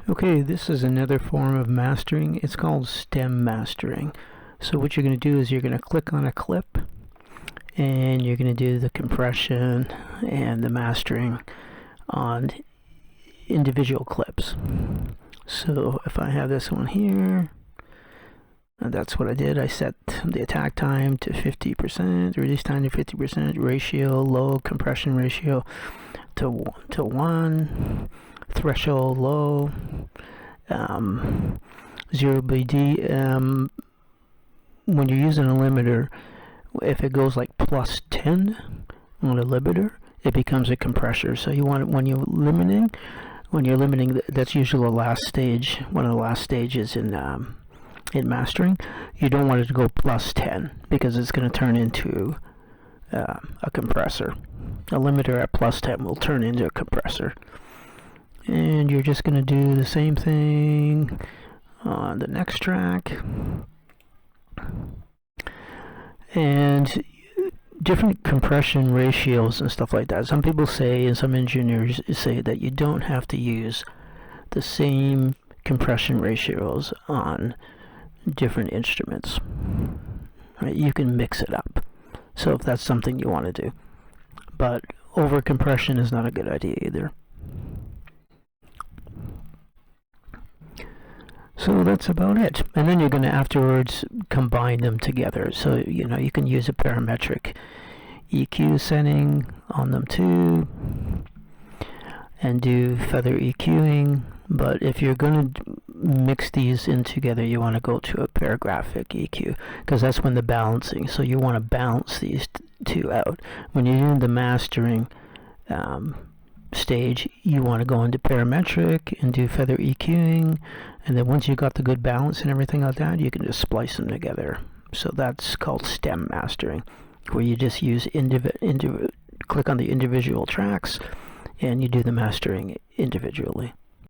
Okay, this is another form of mastering. It's called stem mastering. So what you're going to do is you're going to click on a clip and you're going to do the compression and the mastering on individual clips. So if I have this one here, that's what I did. I set the attack time to 50%, release time to 50%, ratio, low compression ratio to 1, threshold low, 0 BD. When you're using a limiter, if it goes like plus 10 on a limiter, it becomes a compressor. So you want it when you're limiting, that's usually the last stage, one of the last stages in mastering. You don't want it to go plus 10 because it's going to turn into a compressor. A limiter at plus 10 will turn into a compressor. And you're just going to do the same thing on the next track. And different compression ratios and stuff like that. Some people say, and some engineers say, that you don't have to use the same compression ratios on different instruments. Right? You can mix it up. So if that's something you want to do. But over compression is not a good idea either. So that's about it. And then you're going to afterwards combine them together. So, you can use a parametric EQ setting on them too and do feather EQing. But if you're going to mix these in together, you want to go to a paragraphic EQ because that's when the balancing. So you want to balance these two out. When you're doing the mastering stage, you want to go into parametric and do feather EQing, and then once you got the good balance and everything like that, you can just splice them together. So that's called stem mastering, where you just use click on the individual tracks and you do the mastering individually.